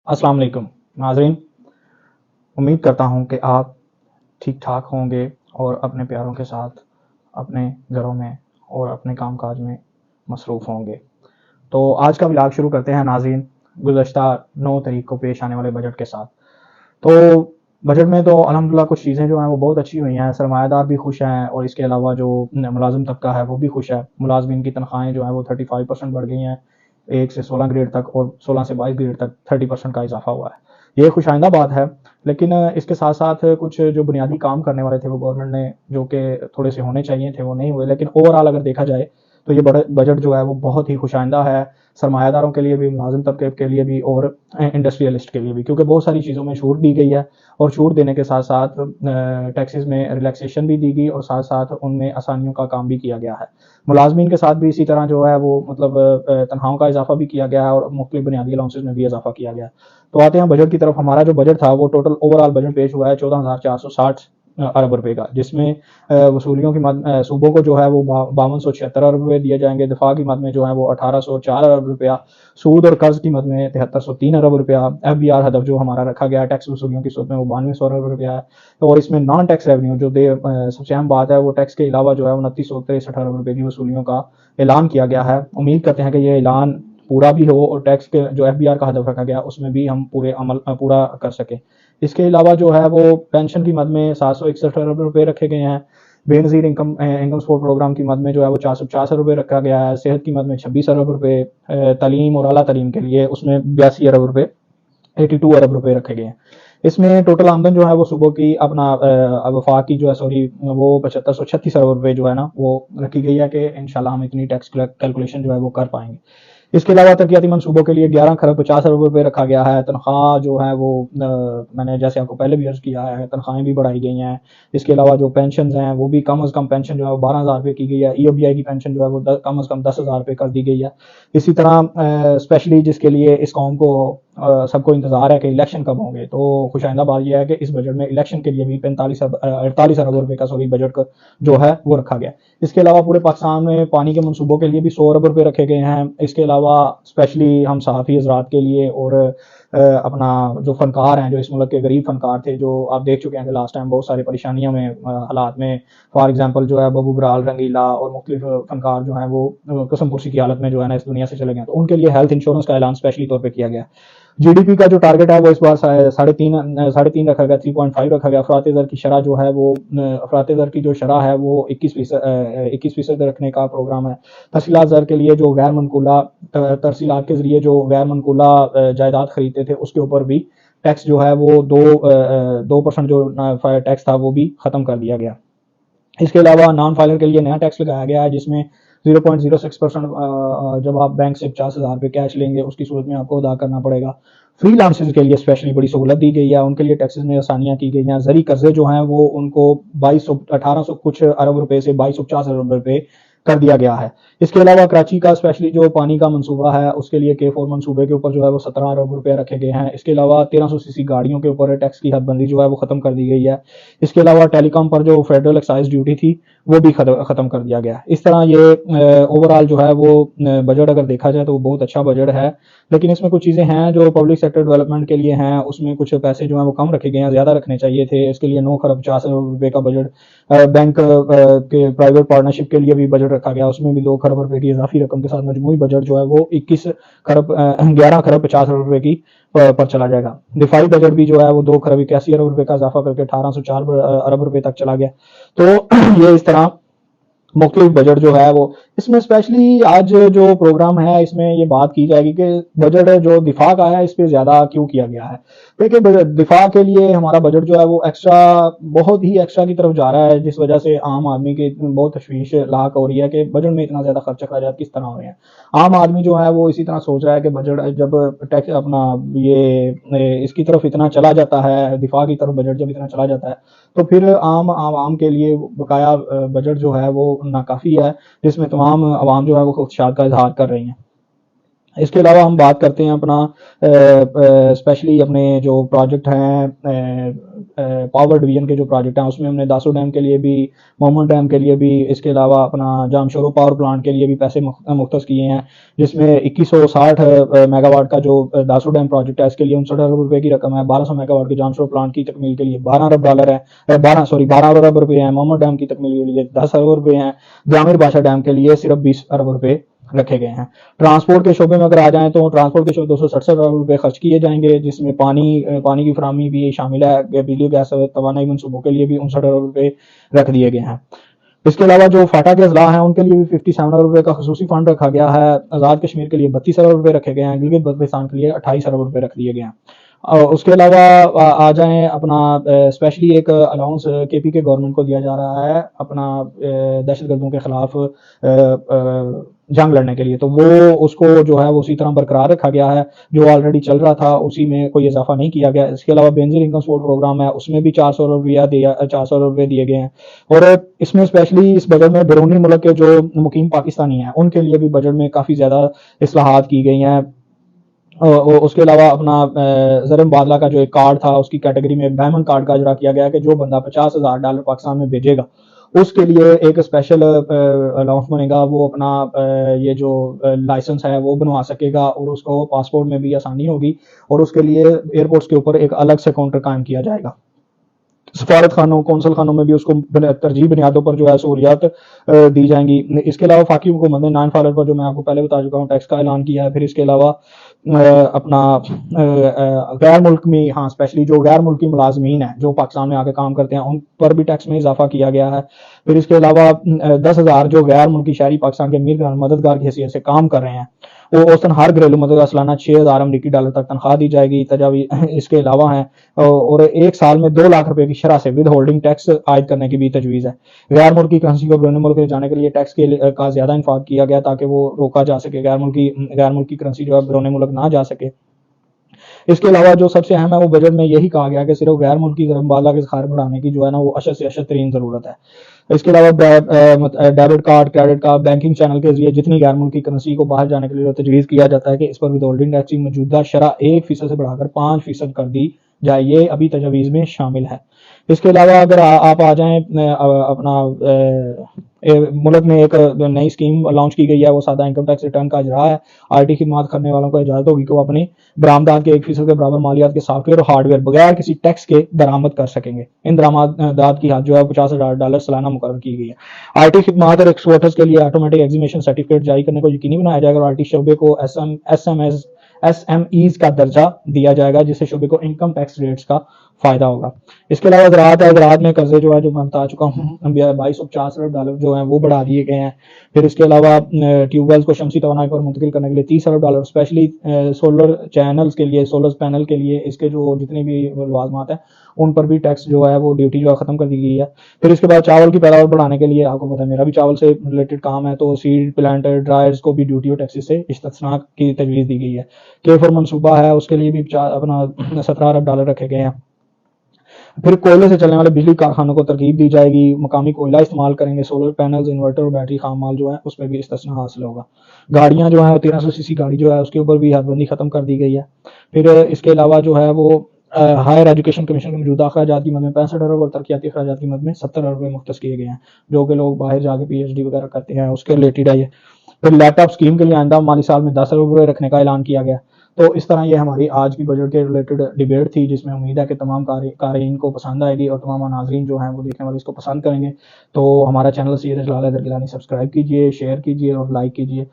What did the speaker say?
अस्सलाम वालेकुम नाज़रीन। उम्मीद करता हूँ कि आप ठीक ठाक होंगे और अपने प्यारों के साथ अपने घरों में और अपने काम काज में मसरूफ़ होंगे। तो आज का व्लॉग शुरू करते हैं नाज़रीन, गुज़श्ता 9 तारीख को पेश आने वाले बजट के साथ। तो बजट में तो अल्हम्दुलिल्लाह कुछ चीज़ें जो हैं वो बहुत अच्छी हुई हैं, सरमायादार भी खुश हैं और इसके अलावा जो मुलाज़िम तबका है वो भी खुश है। मुलाज़मीन की तनख्वाहें जो हैं वो 35% बढ़ गई हैं, 1 से 16 ग्रेड तक और 16 से 22 ग्रेड तक 30% का इजाफा हुआ है। ये खुशाइंदा बात है, लेकिन इसके साथ साथ कुछ जो बुनियादी काम करने वाले थे वो गवर्नमेंट ने जो कि थोड़े से होने चाहिए थे वो नहीं हुए। लेकिन ओवरऑल अगर देखा जाए तो ये बजट जो है वो बहुत ही खुशाइंदा है, सरमायादारों के लिए भी, मुलाजिम तबके के लिए भी और इंडस्ट्रियलिस्ट के लिए भी, क्योंकि बहुत सारी चीज़ों में छूट दी गई है और छूट देने के साथ साथ टैक्सेस में रिलैक्सेशन भी दी गई और साथ साथ उनमें आसानियों का काम भी किया गया है। मुलाजमीन के साथ भी इसी तरह जो है वो मतलब तनख्वाहों का इजाफा भी किया गया है और मुख्तलिफ बुनियादी अलाउंसेस में भी इजाफा किया गया है। तो आते हैं बजट की तरफ। हमारा जो बजट था वो टोटल ओवरऑल बजट पेश हुआ है 14,460 अरब रुपए का, जिसमें वसूलियों की मद सूबों को जो है वो 5276 अरब रुपए दिए जाएंगे, दिफा की मद में जो है वो 1804 अरब रुपया, सूद और कर्ज की मद में 7303 अरब रुपया, FBR हदफ जो हमारा रखा गया टैक्स वसूलियों की सूद में वो 9200 अरब रुपया है। तो और इसमें नॉन टैक्स रेवेन्यू जो सबसे अहम बात है वो टैक्स के अलावा जो है 2963 अरब रुपए की वसूलियों का ऐलान किया गया है। उम्मीद करते हैं कि ये ऐलान पूरा भी हो और टैक्स के जो FBR का हदफ रखा गया उसमें भी हम पूरा कर सकें। इसके अलावा जो है वो पेंशन की मद में 761 अरब रुपए रखे गए हैं। बेनज़ीर इनकम सपोर्ट प्रोग्राम की मद में जो है वो 450 अरब रुपये रखा गया है। सेहत की मद में 26 अरब रुपये, तालीम और आला तालीम के लिए उसमें 82 अरब रुपये, 82 अरब रुपए रखे गए हैं। इसमें टोटल आमदन जो है वो सूबों की अपना वफाक की जो है सॉरी वो 7536 अरब रुपए जो है ना वो रखी गई है कि इंशाल्लाह हम इतनी टैक्स कैलकुलेशन जो है वो कर पाएंगे। इसके अलावा तरक्याती मंसूबों के लिए 11 खरब 50 अरब रुपए रखा गया है। तनख्वाह जो है वो मैंने जैसे आपको पहले भी अर्ज किया है, तनख्वाहें भी बढ़ाई गई हैं। इसके अलावा जो पेंशन हैं वो भी कम अज़ कम पेंशन जो है वो 12,000 रुपये की गई है। EOBI की पेंशन जो है वो कम अज़ कम 10,000 रुपये कर दी गई है। इसी तरह स्पेशली जिसके लिए इस कौम को सबको इंतजार है कि इलेक्शन कब होंगे, तो खुशाइंदा बात यह है कि इस बजट में इलेक्शन के लिए भी 48 अरब रुपए का सॉरी बजट जो है वो रखा गया। इसके अलावा पूरे पाकिस्तान में पानी के मंसूबों के लिए भी 100 अरब रुपए रखे गए हैं। इसके अलावा स्पेशली हम सहाफ़ी हजरात के लिए और अपना जो फनकार हैं, जो इस मुल्क के गरीब फनकार थे, जो आप देख चुके हैं कि लास्ट टाइम बहुत सारी परेशानियों में हालात में, फॉर एग्जांपल जो है बबू बराल, रंगीला और मुख्तलिफ फनकार जो हैं वो कसम पुरसी की हालत में जो है ना इस दुनिया से चले गए, तो उनके लिए हेल्थ इंश्योरेंस का ऐलान स्पेशली तौर पर किया गया। GDP का जो टारगेट है वो इस बार 3.5 रखा गया, 3.5 रखा गया। अफरात ज़र की शरह जो है वो अफरात ज़र की जो शरह है वो 21% रखने का प्रोग्राम है। तरसीलात ज़र के लिए जो गैर मनकूला तरसीलात के ज़रिए जो गैर मनकूला जायदाद खरीदते थे उसके ऊपर भी टैक्स जो है वो 2% जो टैक्स था वो भी ख़त्म कर दिया गया। इसके अलावा नॉन फाइलर के लिए नया टैक्स लगाया गया है, जिसमें 0.06% जब आप बैंक से 50,000 रुपये कैश लेंगे उसकी सूरत में आपको अदा करना पड़ेगा। फ्री लांसर्स के लिए स्पेशली बड़ी सहूलत दी गई है, उनके लिए टैक्सेस में आसानियाँ की गई हैं। ज़री कर्जे जो हैं वो उनको 1800 कुछ अरब रुपए से 2250 अरब रुपए कर दिया गया है। इसके अलावा कराची का स्पेशली जो पानी का मंसूबा है उसके लिए K4 मंसूबे के ऊपर जो है वो 17 अरब रुपये रखे गए हैं। इसके अलावा 1300 सीसी गाड़ियों के ऊपर टैक्स की हदबंदी जो है वो ख़त्म कर दी गई है। इसके अलावा टेलीकॉम पर जो फेडरल एक्साइज ड्यूटी थी वो भी ख़त्म कर दिया गया। इस तरह ये ओवरऑल जो है वो बजट अगर देखा जाए तो वो बहुत अच्छा बजट है, लेकिन इसमें कुछ चीज़ें हैं जो पब्लिक सेक्टर डेवलपमेंट के लिए हैं, उसमें कुछ पैसे जो हैं वो कम रखे गए हैं, ज़्यादा रखने चाहिए थे। इसके लिए 9 खरब 50 अरब रुपये का बजट, बैंक के प्राइवेट पार्टनरशिप के लिए भी बजट रखा गया, उसमें भी 2 खरब रुपये की इजाफी रकम के साथ मजमूई बजट जो है वो 11 खरब 50 अरब रुपये की पर चला जाएगा। दिफाई बजट भी जो है वो 2 खरब 81 अरब रुपये का इजाफा करके 1804 अरब रुपये तक चला गया। तो ये इस तरह मुख्तलिफ बजट जो है वो, इसमें स्पेशली आज जो प्रोग्राम है इसमें ये बात की जाएगी कि बजट जो दिफा का है इस पर ज़्यादा क्यों किया गया है। देखिए दिफा के लिए हमारा बजट जो है वो एक्स्ट्रा, बहुत ही एक्स्ट्रा की तरफ जा रहा है, जिस वजह से आम आदमी की बहुत तशवीश लाक हो रही है कि बजट में इतना ज़्यादा खर्च अखराजात किस तरह हो रहे हैं। आम आदमी जो है वो इसी तरह सोच रहा है कि बजट जब टैक्स अपना ये इसकी तरफ इतना चला जाता है, दिफा की तरफ बजट जब इतना चला जाता है तो फिर आम के लिए बकाया बजट जो है वो नाकाफ़ी है, जिसमें तमाम आवाम जो है वो खुदशात का इजहार कर रही हैं। اس کے علاوہ ہم بات کرتے ہیں اپنا اسپیشلی اپنے جو پروجیکٹ ہیں پاور ڈویژن کے جو پروجیکٹ ہیں، اس میں ہم نے داسو ڈیم کے لیے بھی، مومن ڈیم کے لیے بھی، اس کے علاوہ اپنا جامشورو پاور پلانٹ کے لیے بھی پیسے مختص کیے ہیں، جس میں 2160 میگا واٹ کا جو داسو ڈیم پروجیکٹ ہے اس کے لیے 59 ارب روپے کی رقم ہے، 1200 میگا واٹ کی جامشورو پلانٹ کی تکمیل کے لیے 12 ارب ڈالر ہے، 12 ارب روپے ہیں، مومن ڈیم کی تکمیل کے لیے 10 ارب روپے ہیں، جامر بادشاہ ڈیم کے لیے صرف 20 ارب روپے رکھے گئے ہیں۔ ٹرانسپورٹ کے شعبے میں اگر آ جائیں تو ٹرانسپورٹ کے شعبے 267 ارب روپے خرچ کیے جائیں گے، جس میں پانی کی فراہمی بھی شامل ہے، بجلی گیس توانائی منصوبوں کے لیے بھی 59 ارب روپے رکھ دیے گئے ہیں۔ اس کے علاوہ جو فاٹا کے اضلاع ہیں ان کے لیے بھی 57 ارب روپے کا خصوصی فنڈ رکھا گیا ہے، آزاد کشمیر کے لیے 32 ارب روپے رکھے گئے ہیں، گلگت بلتستان کے لیے 28 ارب روپے رکھ دیے گئے ہیں۔ اس کے علاوہ آ جائیں اپنا اسپیشلی ایک الاؤنس کے پی کے گورنمنٹ کو دیا جا رہا ہے اپنا دہشت گردوں کے خلاف جنگ لڑنے کے لیے، تو وہ اس کو جو ہے وہ اسی طرح برقرار رکھا گیا ہے، جو آلریڈی چل رہا تھا اسی میں کوئی اضافہ نہیں کیا گیا۔ اس کے علاوہ بینظیر انکم سپورٹ پروگرام ہے، اس میں بھی 400 ارب روپے دیے گئے ہیں، اور اس میں اسپیشلی اس بجٹ میں بیرونی ملک کے جو مقیم پاکستانی ہیں ان کے لیے بھی بجٹ میں کافی زیادہ اصلاحات کی گئی ہیں۔ اس کے علاوہ اپنا زر مبادلہ کا جو ایک کارڈ تھا اس کی کیٹیگری میں ڈائمنڈ کارڈ کا اجرا کیا گیا کہ جو بندہ $50,000 پاکستان میں بھیجے گا اس کے لیے ایک اسپیشل الاؤنس بنے گا، وہ اپنا یہ جو لائسنس ہے وہ بنوا سکے گا، اور اس کو پاسپورٹ میں بھی آسانی ہوگی، اور اس کے لیے ایئرپورٹس کے اوپر ایک الگ سے کاؤنٹر قائم کیا جائے گا۔ سفارت خانوں کونسل خانوں میں بھی اس کو ترجیح بنیادوں پر جو ہے سہولیات دی جائیں گی۔ اس کے علاوہ فاقی حکومت نے 9 فالر پر جو میں آپ کو پہلے بتا چکا ہوں ٹیکس کا اعلان کیا ہے۔ پھر اس کے علاوہ اپنا غیر ملک میں اسپیشلی جو غیر ملکی ملازمین ہیں جو پاکستان میں آ کے کام کرتے ہیں ان پر بھی ٹیکس میں اضافہ کیا گیا ہے۔ پھر اس کے علاوہ 10,000 جو غیر ملکی شہری پاکستان کے امیر مددگار کی حیثیت سے کام کر رہے ہیں وہ اوسطاً ہر گھریلو مدد سالانہ 6,000 امریکی ڈالر تک تنخواہ دی جائے گی۔ تجاویز اس کے علاوہ ہیں، اور ایک سال میں 2 لاکھ روپے کی شرح سے ود ہولڈنگ ٹیکس عائد کرنے کی بھی تجویز ہے۔ غیر ملکی کرنسی کو بیرون ملک لے جانے کے لیے ٹیکس کا زیادہ انفاق کیا گیا تاکہ وہ روکا جا سکے، غیر ملکی کرنسی جو ہے بیرون ملک نہ جا سکے۔ اس کے علاوہ جو سب سے اہم ہے وہ بجٹ میں یہی کہا گیا کہ صرف غیر ملکی زر مبادلہ کے ذخائر بڑھانے کی جو ہے نا وہ اشد سے اشد ترین ضرورت ہے۔ اس کے علاوہ debit card, credit card, banking channel کے ذریعے جتنی غیر ملکی کرنسی کو باہر جانے کے لیے تجویز کیا جاتا ہے کہ اس پر ود ہولڈنگ ٹیکس کی موجودہ شرح 1% سے بڑھا کر 5% کر دی جائے، یہ ابھی تجویز میں شامل ہے۔ اس کے علاوہ اگر آپ آ جائیں اپنا ملک میں ایک نئی اسکیم لانچ کی گئی ہے، وہ سادہ انکم ٹیکس ریٹرن کا اجرا ہے۔ آر ٹی خدمات کرنے والوں کو اجازت ہوگی کہ وہ اپنی برآمدات کے 1% کے برابر مالیات کے سافٹ ویئر اور ہارڈ ویئر بغیر کسی ٹیکس کے درآمد کر سکیں گے۔ ان درآمدات کی حد جو ہے $50,000 سالانہ مقرر کی گئی ہے۔ آر ٹی خدمات اور ایکسپورٹرز کے لیے آٹومیٹک ایگزیمیشن سرٹیفکیٹ جاری کرنے کو یقینی بنایا جائے گا، اور آر ٹی شعبے کو ایس ایم ایز کا درجہ دیا جائے گا جس سے شعبے کو انکم ٹیکس ریٹس کا فائدہ ہوگا۔ اس کے علاوہ زراعت میں قرضے جو ہے جو میں بتا چکا ہوں $2250 ارب جو ہیں وہ بڑھا دیے گئے ہیں۔ پھر اس کے علاوہ ٹیوب ویلز کو شمسی توانائی پر منتقل کرنے کے لیے $30 ارب اسپیشلی سولر چینلز کے لیے، سولر پینل کے لیے اس کے جو جتنے بھی لوازمات ہیں ان پر بھی ٹیکس جو ہے وہ ڈیوٹی جو ہے ختم کر دی گئی ہے۔ پھر اس کے بعد چاول کی پیداوار بڑھانے کے لیے آپ کو پتہ ہے میرا بھی چاول سے ریلیٹڈ کام ہے، تو سیڈ پلانٹر ڈرائرز کو بھی ڈیوٹی اور ٹیکس سے استثناء کی تجویز دی گئی ہے۔ کے4 منصوبہ ہے اس کے لیے بھی اپنا $17 ارب رکھے گئے ہیں۔ پھر کوئلے سے چلنے والے بجلی کارخانوں کو ترغیب دی جائے گی، مقامی کوئلہ استعمال کریں گے، سولر پینلز، انورٹر اور بیٹری خام مال جو ہے اس پہ بھی استثناء حاصل ہوگا۔ گاڑیاں جو ہیں 1300 cc گاڑی جو ہے اس کے اوپر بھی حد بندی ختم کر دی گئی ہے۔ پھر اس کے علاوہ جو ہے وہ ہائر ایجوکیشن کمیشن کے موجودہ اخراجات کی مد میں 65 ارب اور ترقیاتی اخراجات کی مد میں 70 ارب مختص کیے گئے ہیں، جو کہ لوگ باہر جا کے پی ایچ ڈی وغیرہ کرتے ہیں اس کے ریلیٹڈ ہے یہ۔ پھر لیپ ٹاپ اسکیم کے لیے آئندہ مالی سال میں 10 ارب رکھنے کا اعلان کیا گیا۔ تو اس طرح یہ ہماری آج کی بجٹ کے ریلیٹڈ ڈیبیٹ تھی، جس میں امید ہے کہ تمام قارئین کو پسند آئے گی اور تمام ناظرین جو ہیں وہ دیکھنے والے اس کو پسند کریں گے۔ تو ہمارا چینل سید اجلال حیدر گیلانی سبسکرائب کیجیے، شیئر کیجیے اور لائک کیجیے۔